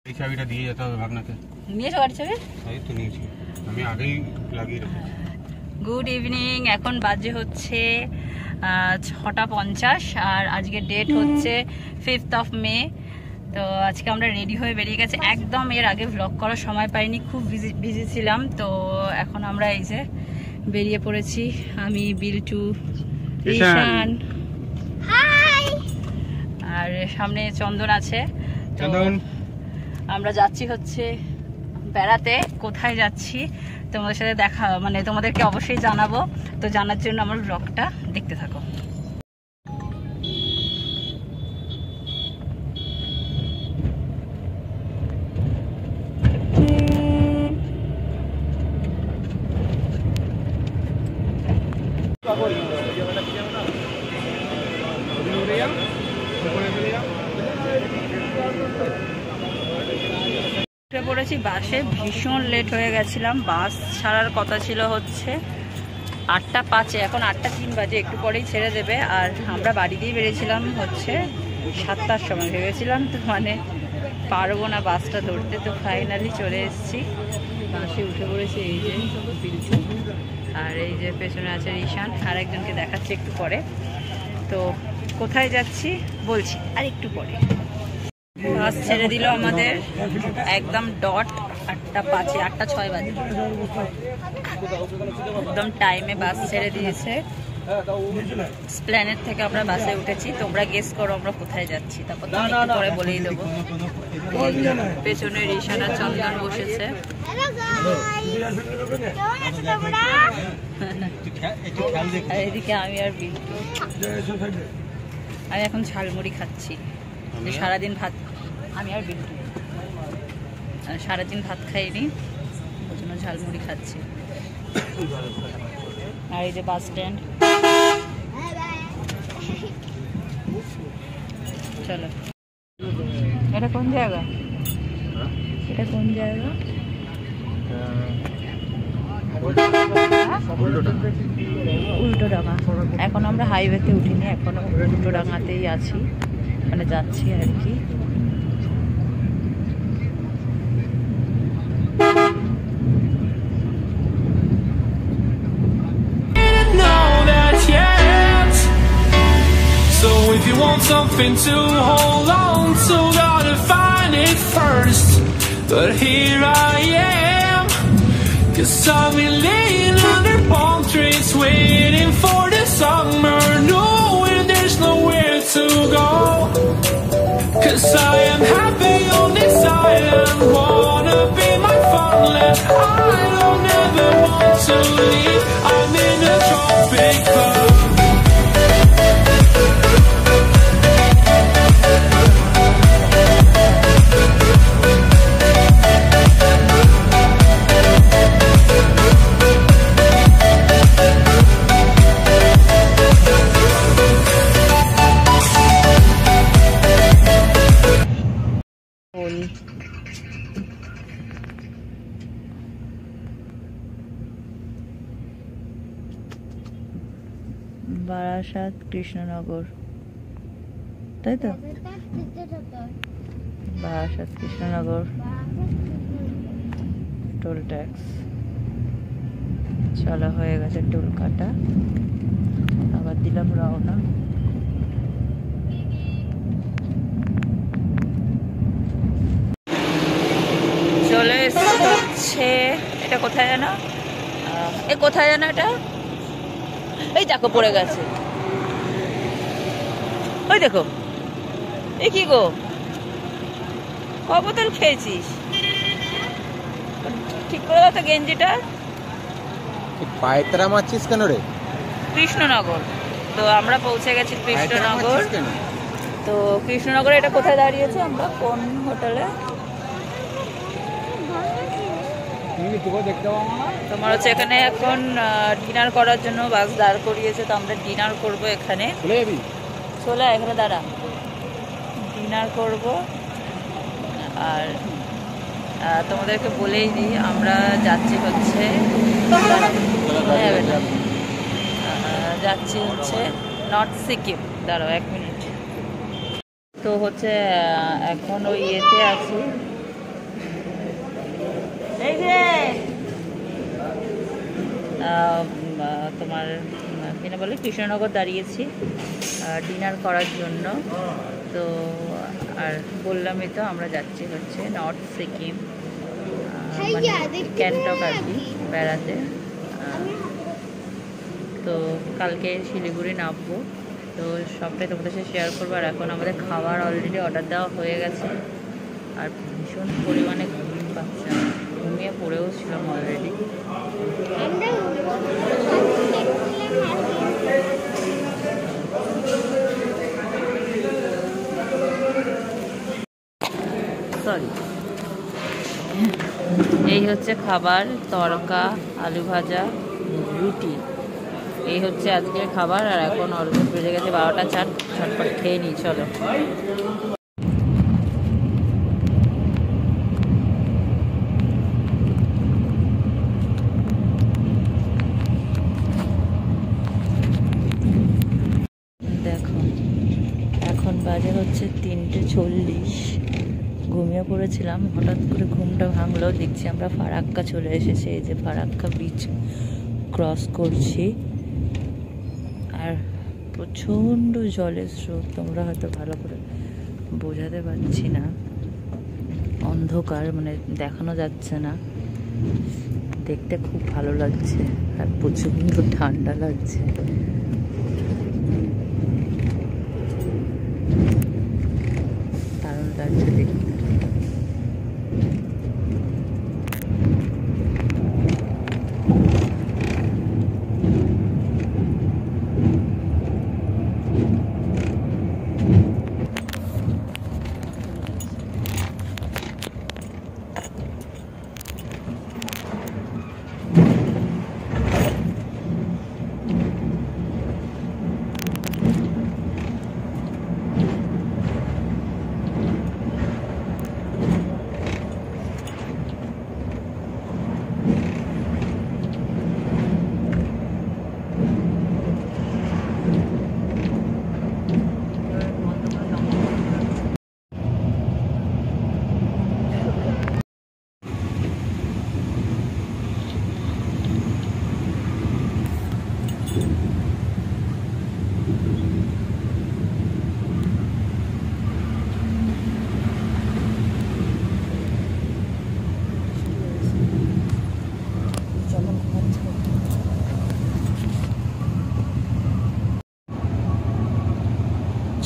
এই চাবিটা দিয়ে যেতে হবে ভাগনাকে। নিয়েছো গাড়ি চাবি? এই তো নিয়েছি, আমি আগেই লাগিয়ে রেখেছি। গুড ইভিনিং, এখন বাজে হচ্ছে 6:50 আর আজকে ডেট হচ্ছে 5th মে। তো আজকে আমরা রেডি হয়ে বেরিয়ে গেছে, একদম এর আগে ভ্লগ করার সময় পাইনি, খুব বিজি ছিলাম। তো এখন আমরা এই যে বেরিয়ে পড়েছি, আমি, বিল্টু, রিশান আর সামনে চন্দন আছে। তো আমরা যাচ্ছি হচ্ছে বেড়াতে। কোথায় যাচ্ছি তোমাদের সাথে দেখা, মানে তোমাদেরকে অবশ্যই জানাবো। তো জানার জন্য আমার ব্লগটা দেখতে থাকো। উঠে পড়েছি বাসে, ভীষণ লেট হয়ে গেছিলাম। বাস ছাড়ার কথা ছিল হচ্ছে 8:05, এখন 8:03 বাজে, একটু পরেই ছেড়ে দেবে। আর আমরা বাড়ি দিয়ে বেরিয়েছিলাম হচ্ছে 7টার সময়, ভেবেছিলাম তো মানে পারবো না বাসটা ধরতে। তো ফাইনালি চলে এসেছি, বাসে উঠে পড়েছি। এই যে বিল্টু আর এই যে পেছনে আছে রিশান, আর একজনকে দেখাচ্ছি একটু পরে। তো কোথায় যাচ্ছি বলছি আর একটু পরে। বাস ছেড়ে দিল আমাদের একদম ডট 8:05, 8:06 বাজে, একদম টাইমে বাস ছেড়ে দিয়েছে। স্প্ল্যানেড থেকে আমরা বাসে উঠেছি। তোমরা গেস করো আমরা কোথায় যাচ্ছি, তারপর তো একটু পরে বলেই দেবো। পেছনে রিশান আর চন্দন বসেছে। আর এদিকে আমি আর বিল্টু। আমি এখন ঝালমুড়ি খাচ্ছি, সারাদিন ভাত, আমি আর বিল্টু সারাদিন ভাত খাইনি, ওই জন্য ঝালমুড়ি খাচ্ছি। আর এই যে বাস স্ট্যান্ড। চলো, এটা কোন জায়গা? এটা কোন জায়গা? উল্টোডাঙা। এখন আমরা হাইওয়েতে উঠিনি, এখনো উল্টোডাঙাতেই আছি, মানে যাচ্ছি আর কি। So if you want something to hold on to, gotta find it first. But here I am, 'cause I've been laying under palm trees, waiting for the summer, knowing there's nowhere to go. 'Cause I am happy on this island, wanna be my farmland. I don't ever want to leave, I'm in a tropic club. Barasat Krishnanagar, তাই তো? Barasat Krishnanagar toll tax. চলা হয়ে গেছে toll কাটা, আবার দিলাম রওনা। চলে এসছে, এটা কোথায় জানো? কোথায় জানো এটা? এই দেখো পড়ে গেছে, ওই দেখো। এ কি গো, ক বোতল খেয়েছিস? ঠিক করে দাও তো গেঞ্জিটা। পায়তারা মারছিস কেন রে? কৃষ্ণনগর। তো আমরা পৌঁছে গেছি কৃষ্ণনগর। তো কৃষ্ণনগরে এটা কোথায় দাঁড়িয়েছে, আমরা কোন হোটেলে? তোমার হচ্ছে এখানে এখন ডিনার করার জন্য বাস দাঁড় করিয়েছে। তো আমরা ডিনার করবো এখানে। চলে এখানে দাঁড়া, ডিনার করব। আর তোমাদেরকে বলেই দিই, আমরা যাচ্ছি হচ্ছে যাচ্ছি হচ্ছে নর্থ সিকিম। দাঁড়াও 1 মিনিট। তো হচ্ছে এখন ওই ইয়েতে আছি, এই যে তোমার কিনা বলে কৃষ্ণনগর দাঁড়িয়েছি ডিনার করার জন্য। তো আর বললামই তো আমরা যাচ্ছি হচ্ছে নর্থ সিকিম, মানে গ্যাংটক আর কি বেড়াতে। তো কালকে শিলিগুড়ি নামবো, তো সবটাই তোমাদের সাথে শেয়ার করবো। আর এখন আমাদের খাবার অলরেডি অর্ডার দেওয়া হয়ে গেছে, আর ভীষণ পরিমাণে ঘুম পাচ্ছে, ঘুমিয়ে পড়েও ছিলাম অলরেডি। সরি, এই হচ্ছে খাবার, তড়কা, আলু ভাজা, রুটি, এই হচ্ছে আজকের খাবার। আর এখন অলরেডি বেজে গেছে 12টা 4, ঝটপট খেয়ে নিই চলো। দেখো এখন বাজে হচ্ছে 3:40, ঘুমিয়ে পড়েছিলাম, হঠাৎ করে ঘুমটা ভাঙলো, দেখছি আমরা ফারাক্কা চলে এসেছি। এই যে ফারাক্কা বিচ ক্রস করছি, আর প্রচণ্ড জলের স্রোত, তোমরা হয়তো ভালো করে বোঝাতে পারছি না, অন্ধকার মানে দেখানো যাচ্ছে না। দেখতে খুব ভালো লাগছে আর প্রচণ্ড ঠান্ডা লাগছে। দারুণ লাগছে দেখতে।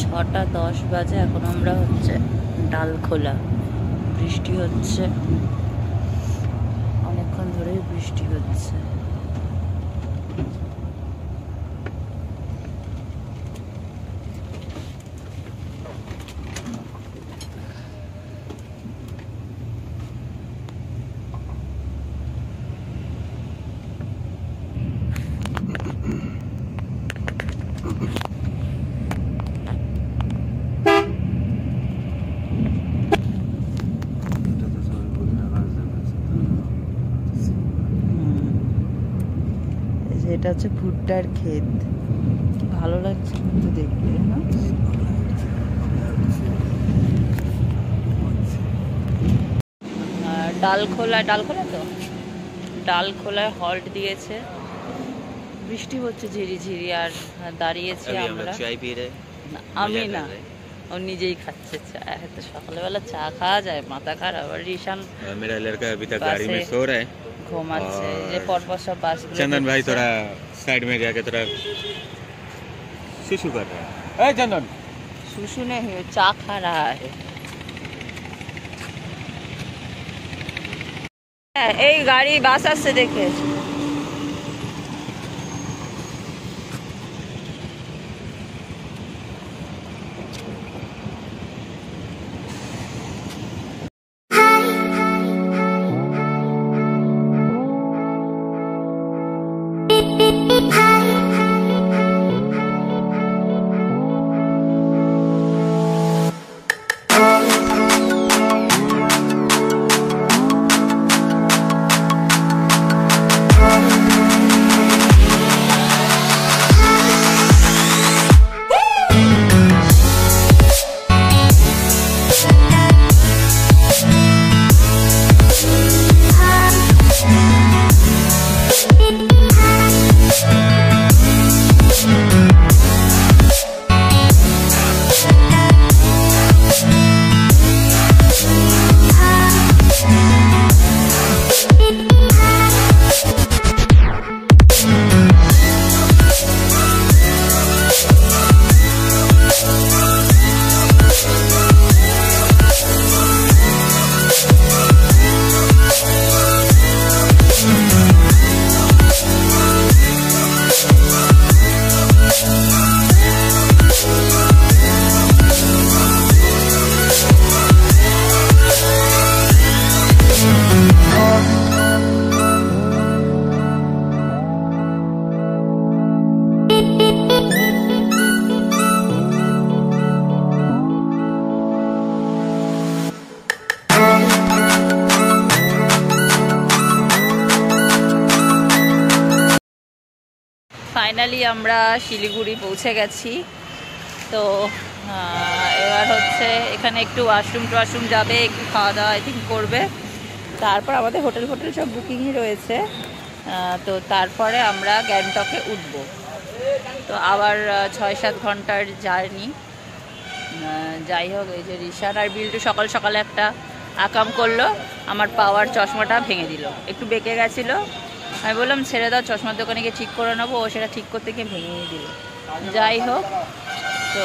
ছটা 10 বাজে, এখন আমরা হচ্ছে ডালখোলা। বৃষ্টি হচ্ছে, অনেকক্ষণ ধরেই বৃষ্টি হচ্ছে। এটা হচ্ছে ভুট্টার ক্ষেত, কি ভালো লাগছে কিন্তু দেখতে না। ডালখোলা তো ডালখোলায় হল্ট দিয়েছে, বৃষ্টি হচ্ছে ঝিরিঝিরি, আর দাঁড়িয়েছি আমরা। আমি না, ও নিজেই খাচ্ছে চা। তো সকালবেলা চা খাওয়া যায়, মাথা খারাপ। আর রিশান मेरा लड़का अभी तक गाड़ी में सो रहा है, ঘুমাচ্ছে। যে পরপর সব বাস। चंदन भाई थोड़ा साइड में जाके थोड़ा सुसु कर रहा है। ए चंदन, सुसु नहीं, चा खा रहा है। এই গাড়ি বাস আসছে দেখে। ফাইনালি আমরা শিলিগুড়ি পৌঁছে গেছি। তো এবার হচ্ছে এখানে একটু ওয়াশরুম যাবে, একটু খাওয়া দাওয়া আই থিঙ্ক করবে, তারপর আমাদের হোটেল সব বুকিংই রয়েছে। তো তারপরে আমরা গ্যাংটকে উঠবো। তো আবার 6-7 ঘন্টার জার্নি। যাই হোক, এই যে রিশান আর বিল্টু সকাল সকালে একটা আকাম করলো, আমার পাওয়ার চশমাটা ভেঙে দিল, একটু বেঁকে গেছিলো। আমি বললাম ছেড়ে দাও, চশমার দোকানে গিয়ে ঠিক করে নেবো, ও সেটা ঠিক করতে গিয়ে ভেঙে দিল। যাই হোক, তো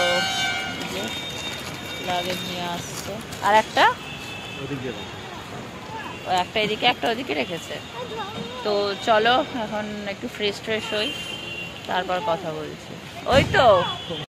লাগেজ নিয়ে আসছে, আর একটা এদিকে একটা ওদিকে রেখেছে। তো চলো এখন একটু ফ্রেশ হই, তারপর কথা বলছি। ওই তো